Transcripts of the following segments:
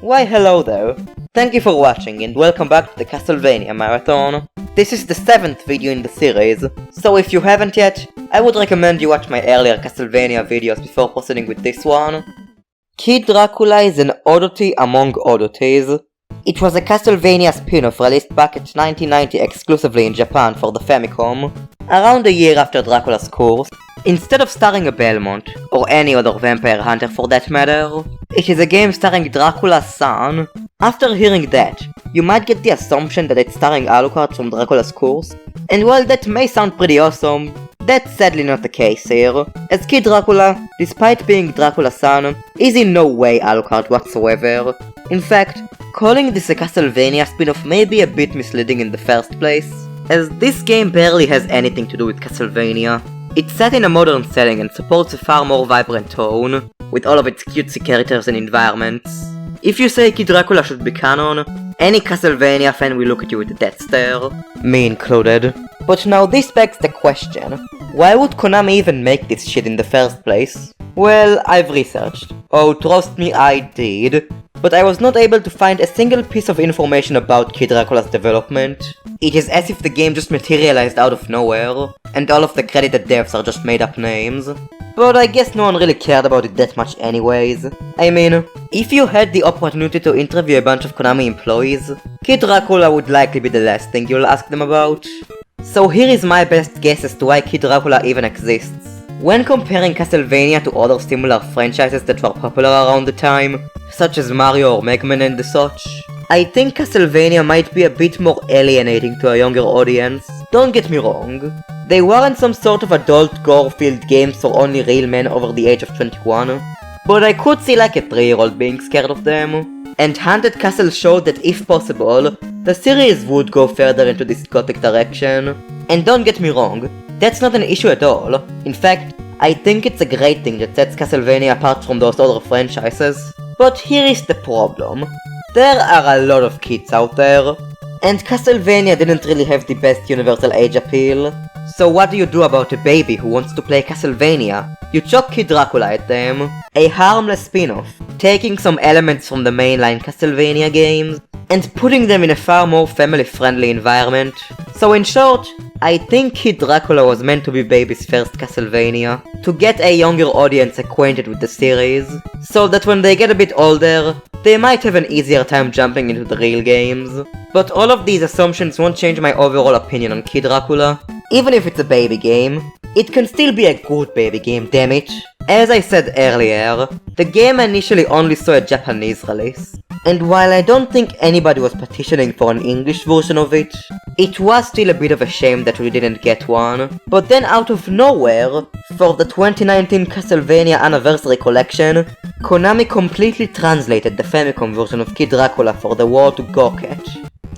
Why hello there. Thank you for watching and welcome back to the Castlevania marathon. This is the 7th video in the series, so if you haven't yet, I would recommend you watch my earlier Castlevania videos before proceeding with this one. Kid Dracula is an oddity among oddities. It was a Castlevania spin-off released back in 1990 exclusively in Japan for the Famicom, around a year after Dracula's course. Instead of starring a Belmont, or any other vampire hunter for that matter, it is a game starring Dracula's son. After hearing that, you might get the assumption that it's starring Alucard from Dracula's Curse, and while that may sound pretty awesome, that's sadly not the case here, as Kid Dracula, despite being Dracula's son, is in no way Alucard whatsoever. In fact, calling this a Castlevania spin-off may be a bit misleading in the first place, as this game barely has anything to do with Castlevania. It's set in a modern setting and supports a far more vibrant tone, with all of its cutesy characters and environments. If you say Kid Dracula should be canon, any Castlevania fan will look at you with a death stare, me included. But now this begs the question, why would Konami even make this shit in the first place? Well, I've researched. Oh, trust me, I did. But I was not able to find a single piece of information about Kid Dracula's development. It is as if the game just materialized out of nowhere, and all of the credited devs are just made up names. But I guess no one really cared about it that much anyways. I mean, if you had the opportunity to interview a bunch of Konami employees, Kid Dracula would likely be the last thing you'll ask them about. So here is my best guess as to why Kid Dracula even exists. When comparing Castlevania to other similar franchises that were popular around the time, such as Mario or Mega Man and the such, I think Castlevania might be a bit more alienating to a younger audience. Don't get me wrong, they weren't some sort of adult gore-filled games for only real men over the age of 21, but I could see like a 3-year-old being scared of them. And Haunted Castle showed that if possible, the series would go further into this gothic direction. And don't get me wrong, that's not an issue at all. In fact, I think it's a great thing that sets Castlevania apart from those other franchises. But here is the problem. There are a lot of kids out there, and Castlevania didn't really have the best universal age appeal. So what do you do about a baby who wants to play Castlevania? You chuck Kid Dracula at them, a harmless spin-off, taking some elements from the mainline Castlevania games, and putting them in a far more family-friendly environment. So in short, I think Kid Dracula was meant to be baby's first Castlevania, to get a younger audience acquainted with the series, so that when they get a bit older, they might have an easier time jumping into the real games. But all of these assumptions won't change my overall opinion on Kid Dracula. Even if it's a baby game, it can still be a good baby game, damn it. As I said earlier, the game initially only saw a Japanese release, and while I don't think anybody was petitioning for an English version of it, it was still a bit of a shame that we didn't get one. But then out of nowhere, for the 2019 Castlevania Anniversary Collection, Konami completely translated the Famicom version of Kid Dracula for the world to gawk at.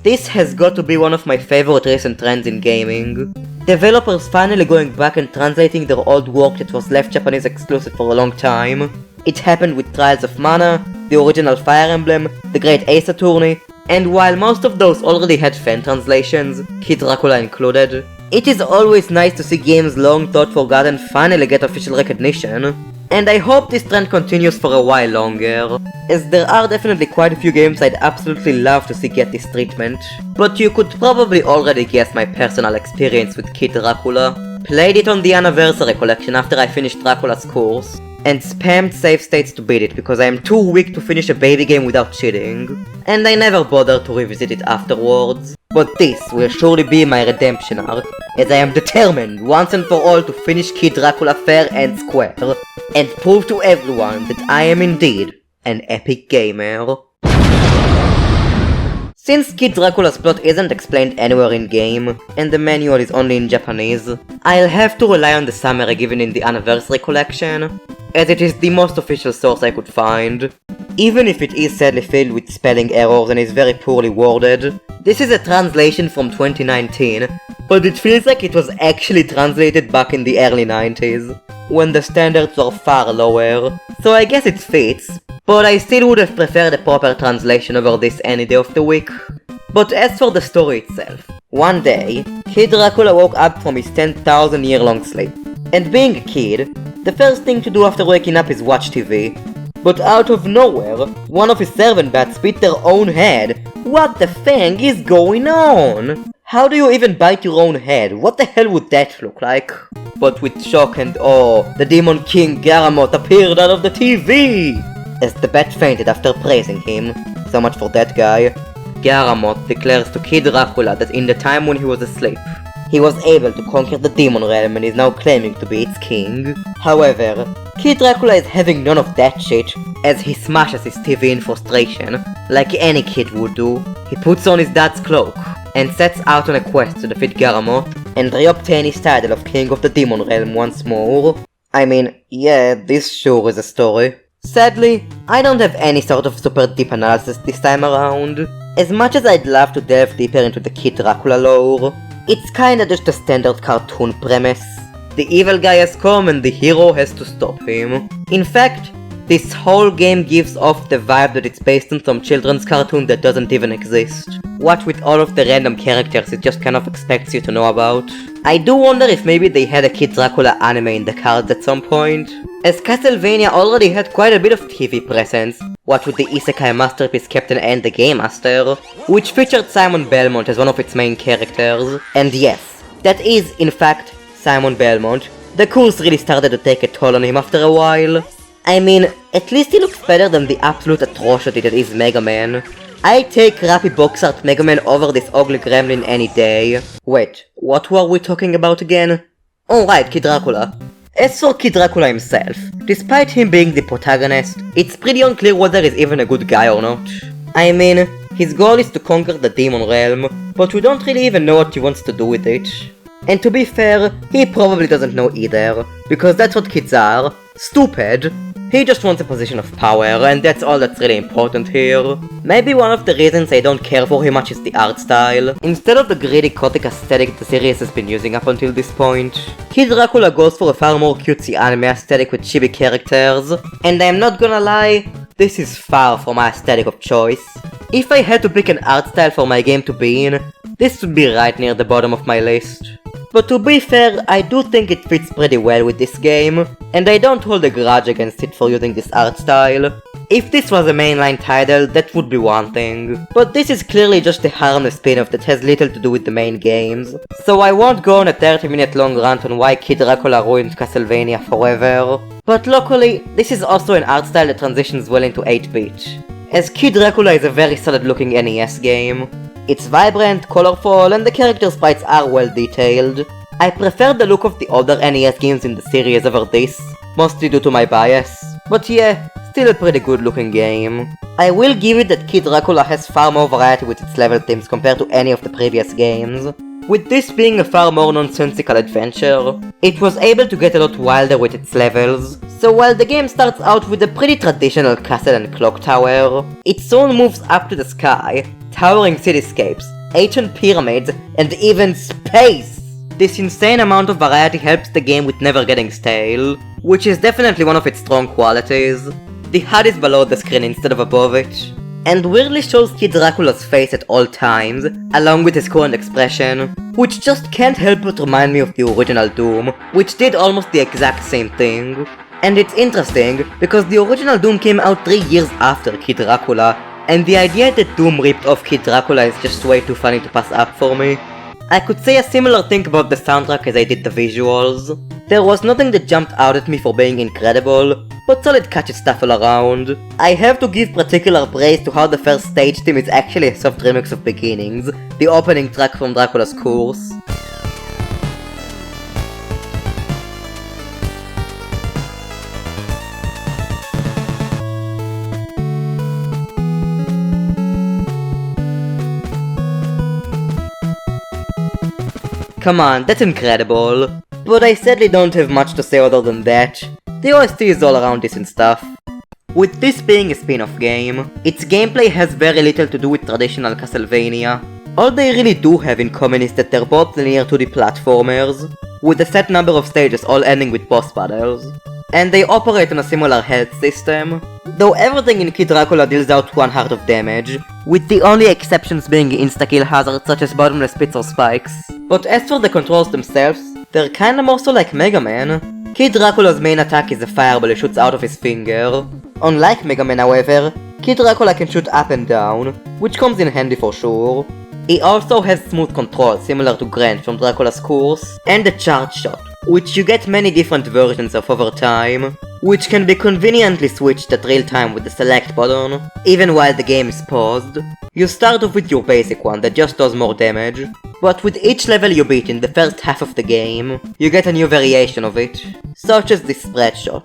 This has got to be one of my favorite recent trends in gaming. Developers finally going back and translating their old work that was left Japanese exclusive for a long time. It happened with Trials of Mana, the original Fire Emblem, the Great Ace Attorney, and while most of those already had fan translations, Kid Dracula included, it is always nice to see games long thought forgotten finally get official recognition. And I hope this trend continues for a while longer, as there are definitely quite a few games I'd absolutely love to see get this treatment. But you could probably already guess my personal experience with Kid Dracula. Played it on the Anniversary Collection after I finished Dracula's Course, and spammed save states to beat it because I am too weak to finish a baby game without cheating, and I never bothered to revisit it afterwards. But this will surely be my redemption arc, as I am determined once and for all to finish Kid Dracula fair and square, and prove to everyone that I am indeed an epic gamer. Since Kid Dracula's plot isn't explained anywhere in-game, and the manual is only in Japanese, I'll have to rely on the summary given in the Anniversary Collection, as it is the most official source I could find. Even if it is sadly filled with spelling errors and is very poorly worded, this is a translation from 2019, but it feels like it was actually translated back in the early 90s, when the standards were far lower, so I guess it fits, but I still would have preferred a proper translation over this any day of the week. But as for the story itself, one day, Kid Dracula woke up from his 10,000-year-long sleep, and being a kid, the first thing to do after waking up is watch TV. but out of nowhere, one of his servant bats bit their own head. What the fang is going on? How do you even bite your own head? What the hell would that look like? But with shock and awe, the Demon King Garamot appeared out of the TV! As the bat fainted after praising him. So much for that guy. Garamot declares to Kid Dracula that in the time when he was asleep, he was able to conquer the demon realm and is now claiming to be its king. However, Kid Dracula is having none of that shit, as he smashes his TV in frustration, like any kid would do. He puts on his dad's cloak, and sets out on a quest to defeat Garamot, and re-obtain his title of King of the Demon Realm once more. I mean, yeah, this sure is a story. Sadly, I don't have any sort of super deep analysis this time around. As much as I'd love to delve deeper into the Kid Dracula lore, it's kinda just a standard cartoon premise. The evil guy has come and the hero has to stop him. In fact, this whole game gives off the vibe that it's based on some children's cartoon that doesn't even exist. What with all of the random characters it just kind of expects you to know about. I do wonder if maybe they had a Kid Dracula anime in the cards at some point, as Castlevania already had quite a bit of TV presence, what with the isekai masterpiece Captain N the Game Master, which featured Simon Belmont as one of its main characters. And yes, that is in fact Simon Belmont. The curse really started to take a toll on him after a while. I mean, at least he looks better than the absolute atrocity that is Mega Man. I take crappy box art Mega Man over this ugly gremlin any day. Wait, what were we talking about again? Oh right, Kid Dracula. As for Kid Dracula himself, despite him being the protagonist, it's pretty unclear whether he's even a good guy or not. I mean, his goal is to conquer the demon realm, but we don't really even know what he wants to do with it. And to be fair, he probably doesn't know either, because that's what kids are. Stupid. He just wants a position of power, and that's all that's really important here. Maybe one of the reasons I don't care for him much is the art style. Instead of the gritty gothic aesthetic the series has been using up until this point, Kid Dracula goes for a far more cutesy anime aesthetic with chibi characters, and I'm not gonna lie, this is far from my aesthetic of choice. If I had to pick an art style for my game to be in, this would be right near the bottom of my list. But to be fair, I do think it fits pretty well with this game, and I don't hold a grudge against it for using this art style. If this was a mainline title, that would be one thing, but this is clearly just a harmless spin-off that has little to do with the main games, so I won't go on a 30-minute long rant on why Kid Dracula ruined Castlevania forever. But luckily, this is also an art style that transitions well into 8-bit, as Kid Dracula is a very solid looking NES game. It's vibrant, colorful, and the character sprites are well detailed. I prefer the look of the older NES games in the series over this, mostly due to my bias. But yeah, still a pretty good looking game. I will give it that Kid Dracula has far more variety with its level themes compared to any of the previous games. With this being a far more nonsensical adventure, it was able to get a lot wilder with its levels. So while the game starts out with a pretty traditional castle and clock tower, it soon moves up to the sky, towering cityscapes, ancient pyramids, and even space! This insane amount of variety helps the game with never getting stale, which is definitely one of its strong qualities. The HUD is below the screen instead of above it, and weirdly shows Kid Dracula's face at all times, along with his current expression, which just can't help but remind me of the original Doom, which did almost the exact same thing. And it's interesting, because the original Doom came out 3 years after Kid Dracula, and the idea that Doom ripped off Kid Dracula is just way too funny to pass up for me. I could say a similar thing about the soundtrack as I did the visuals. There was nothing that jumped out at me for being incredible, but solid catchy stuff all around. I have to give particular praise to how the first stage theme is actually a soft remix of Beginnings, the opening track from Dracula's Curse. Come on, that's incredible. But I sadly don't have much to say other than that. The OST is all around decent stuff. With this being a spin-off game, its gameplay has very little to do with traditional Castlevania. All they really do have in common is that they're both linear 2D platformers, with a set number of stages all ending with boss battles. And they operate on a similar health system, though everything in Kid Dracula deals out 1 heart of damage, with the only exceptions being insta-kill hazards such as bottomless pits or spikes. But as for the controls themselves, they're kinda more so like Mega Man. Kid Dracula's main attack is a fireball he shoots out of his finger, Unlike Mega Man however, Kid Dracula can shoot up and down, which comes in handy for sure. He also has smooth control similar to Grant from Dracula's Curse, and the charge shot, which you get many different versions of over time, which can be conveniently switched at real time with the select button, even while the game is paused. You start off with your basic one that just does more damage, but with each level you beat in the first half of the game, you get a new variation of it, such as this spread shot,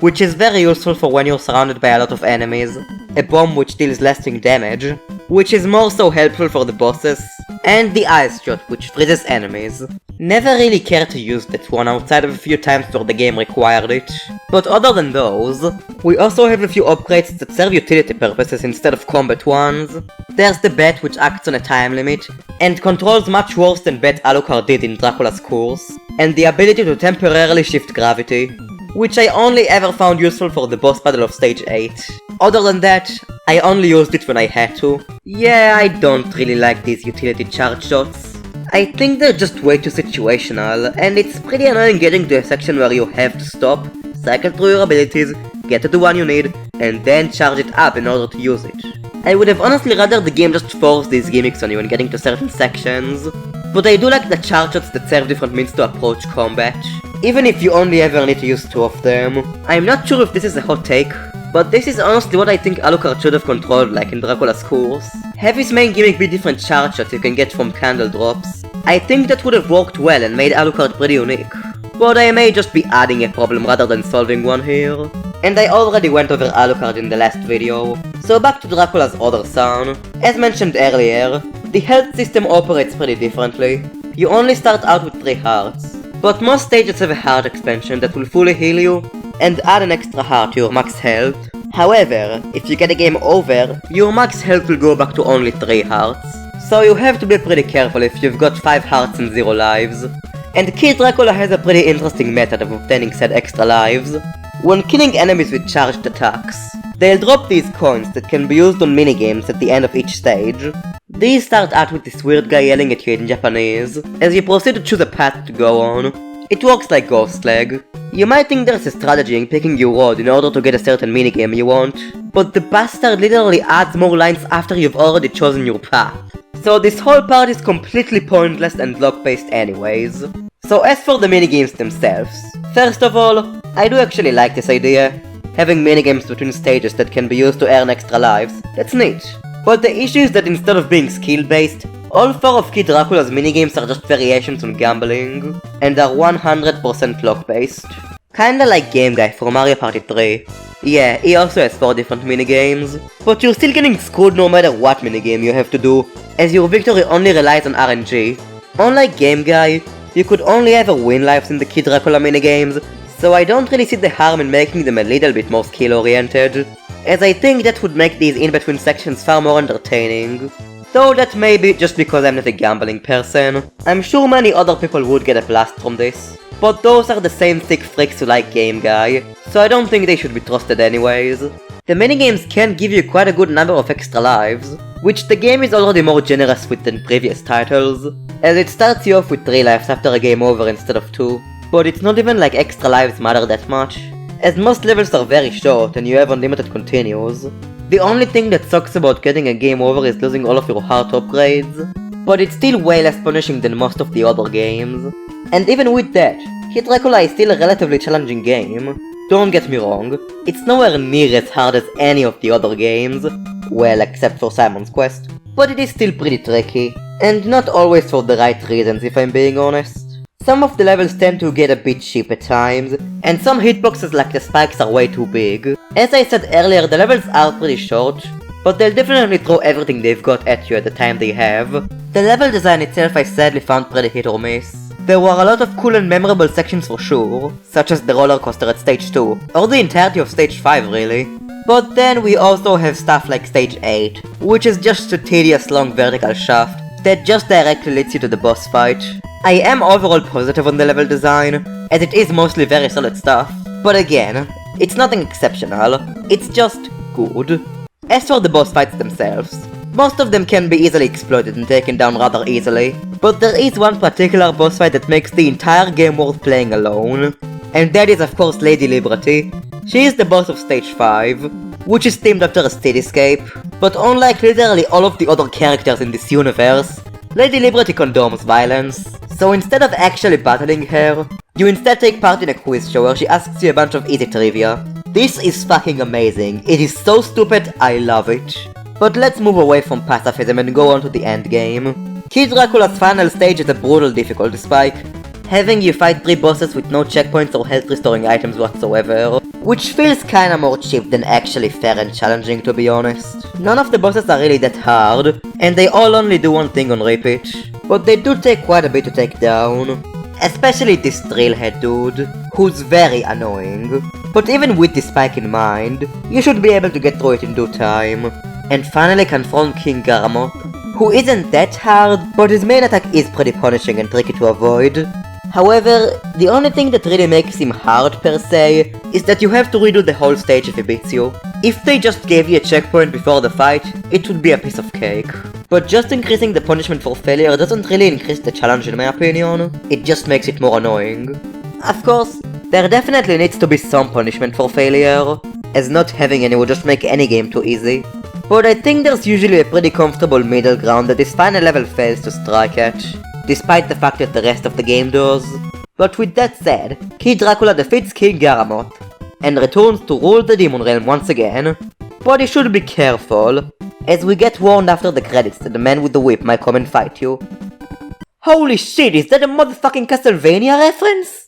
which is very useful for when you're surrounded by a lot of enemies, a bomb which deals lasting damage, which is more so helpful for the bosses, and the ice shot which freezes enemies. Never really cared to use that one outside of a few times where the game required it, but other than those, we also have a few upgrades that serve utility purposes instead of combat ones. There's the bat which acts on a time limit, and controls much worse than Bat Alucard did in Dracula's Curse, and the ability to temporarily shift gravity, which I only ever found useful for the boss battle of stage 8. Other than that, I only used it when I had to. Yeah, I don't really like these utility charge shots. I think they're just way too situational, and it's pretty annoying getting to a section where you have to stop, cycle through your abilities, get to the one you need, and then charge it up in order to use it. I would have honestly rather the game just force these gimmicks on you when getting to certain sections, but I do like the charge shots that serve different means to approach combat, even if you only ever need to use 2 of them. I'm not sure if this is a hot take, but this is honestly what I think Alucard should have controlled like in Dracula's Curse. Have his main gimmick be different charge shots you can get from candle drops. I think that would have worked well and made Alucard pretty unique. But I may just be adding a problem rather than solving one here. And I already went over Alucard in the last video, so back to Dracula's other son. As mentioned earlier, the health system operates pretty differently. You only start out with 3 hearts, but most stages have a heart expansion that will fully heal you, and add an extra heart to your max health. However, if you get a game over, your max health will go back to only 3 hearts. So you have to be pretty careful if you've got 5 hearts and 0 lives. And Kid Dracula has a pretty interesting method of obtaining said extra lives. When killing enemies with charged attacks, they'll drop these coins that can be used on minigames at the end of each stage. These start out with this weird guy yelling at you in Japanese, as you proceed to choose a path to go on. It works like Ghost Leg. You might think there's a strategy in picking your road in order to get a certain minigame you want, but the bastard literally adds more lines after you've already chosen your path. So this whole part is completely pointless and block-based anyways. So as for the minigames themselves, first of all, I do actually like this idea. Having minigames between stages that can be used to earn extra lives, that's neat. But the issue is that instead of being skill-based, all 4 of Kid Dracula's minigames are just variations on gambling, and are 100% luck-based. Kinda like Game Guy for Mario Party 3. Yeah, he also has 4 different minigames, but you're still getting screwed no matter what minigame you have to do, as your victory only relies on RNG. Unlike Game Guy, you could only ever win lives in the Kid Dracula minigames, so I don't really see the harm in making them a little bit more skill-oriented, as I think that would make these in-between sections far more entertaining. Though that may be just because I'm not a gambling person. I'm sure many other people would get a blast from this, but those are the same sick freaks who like Game Guy, so I don't think they should be trusted anyways. The minigames can give you quite a good number of extra lives, which the game is already more generous with than previous titles, as it starts you off with 3 lives after a game over instead of 2, but it's not even like extra lives matter that much, as most levels are very short and you have unlimited continues. The only thing that sucks about getting a game over is losing all of your heart upgrades, but it's still way less punishing than most of the other games. And even with that, Kid Dracula is still a relatively challenging game. Don't get me wrong, it's nowhere near as hard as any of the other games, well except for Simon's Quest, but it is still pretty tricky, and not always for the right reasons if I'm being honest. Some of the levels tend to get a bit cheap at times, and some hitboxes like the spikes are way too big. As I said earlier, the levels are pretty short, but they'll definitely throw everything they've got at you at the time they have. The level design itself I sadly found pretty hit or miss. There were a lot of cool and memorable sections for sure, such as the roller coaster at stage 2, or the entirety of stage 5 really. But then we also have stuff like stage 8, which is just a tedious long vertical shaft that just directly leads you to the boss fight. I am overall positive on the level design, as it is mostly very solid stuff, but again, it's nothing exceptional, it's just good. As for the boss fights themselves, most of them can be easily exploited and taken down rather easily, but there is one particular boss fight that makes the entire game worth playing alone, and that is of course Lady Liberty, She is the boss of stage 5, which is themed after a cityscape, but unlike literally all of the other characters in this universe, Lady Liberty condones violence, so instead of actually battling her, you instead take part in a quiz show where she asks you a bunch of easy trivia. This is fucking amazing, it is so stupid, I love it. But let's move away from pacifism and go on to the endgame. Kid Dracula's final stage is a brutal difficulty spike, having you fight 3 bosses with no checkpoints or health restoring items whatsoever, which feels kinda more cheap than actually fair and challenging, to be honest. None of the bosses are really that hard, and they all only do one thing on repeat, but they do take quite a bit to take down. Especially this drillhead dude, who's very annoying. But even with this spike in mind, you should be able to get through it in due time. And finally confront King Garmoth, who isn't that hard, but his main attack is pretty punishing and tricky to avoid. However, the only thing that really makes him hard per se, is that you have to redo the whole stage if he beats you. If they just gave you a checkpoint before the fight, it would be a piece of cake. But just increasing the punishment for failure doesn't really increase the challenge in my opinion, it just makes it more annoying. Of course, there definitely needs to be some punishment for failure, as not having any would just make any game too easy. But I think there's usually a pretty comfortable middle ground that this final level fails to strike at, despite the fact that the rest of the game does. But with that said, Kid Dracula defeats King Garmoth, and returns to rule the Demon Realm once again, but you should be careful, as we get warned after the credits that the man with the whip might come and fight you. Holy shit, is that a motherfucking Castlevania reference?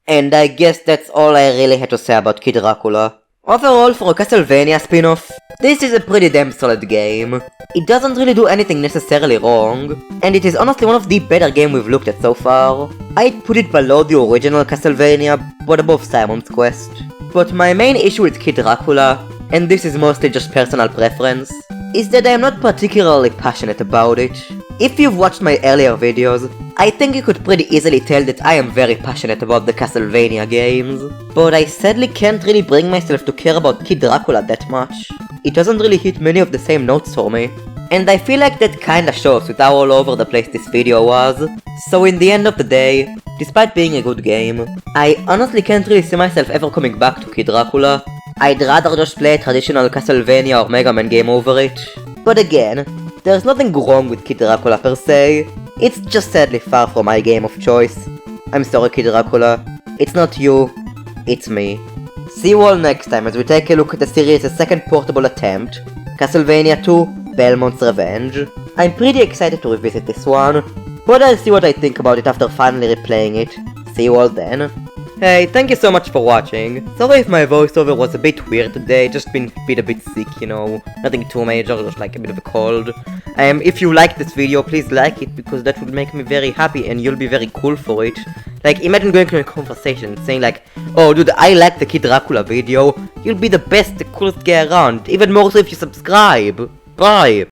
And I guess that's all I really had to say about Kid Dracula. Overall, for a Castlevania spin-off, this is a pretty damn solid game. It doesn't really do anything necessarily wrong, and it is honestly one of the better games we've looked at so far. I'd put it below the original Castlevania, but above Simon's Quest. But my main issue with Kid Dracula, and this is mostly just personal preference, is that I am not particularly passionate about it. If you've watched my earlier videos, I think you could pretty easily tell that I am very passionate about the Castlevania games, but I sadly can't really bring myself to care about Kid Dracula that much. It doesn't really hit many of the same notes for me, and I feel like that kinda shows with how all over the place this video was. So in the end of the day, despite being a good game, I honestly can't really see myself ever coming back to Kid Dracula. I'd rather just play a traditional Castlevania or Mega Man game over it. But again, there's nothing wrong with Kid Dracula per se, it's just sadly far from my game of choice. I'm sorry Kid Dracula, it's not you, it's me. See you all next time as we take a look at the series' second portable attempt, Castlevania 2 Belmont's Revenge. I'm pretty excited to revisit this one, but I'll see what I think about it after finally replaying it. See you all then. Hey, thank you so much for watching. Sorry if my voiceover was a bit weird today, just been a bit sick, you know. Nothing too major, just like a bit of a cold. If you liked this video, please like it, because that would make me very happy and you'll be very cool for it. Like, imagine going to a conversation saying like, oh dude, I like the Kid Dracula video. You'll be the best, the coolest guy around. Even more so if you subscribe. Bye!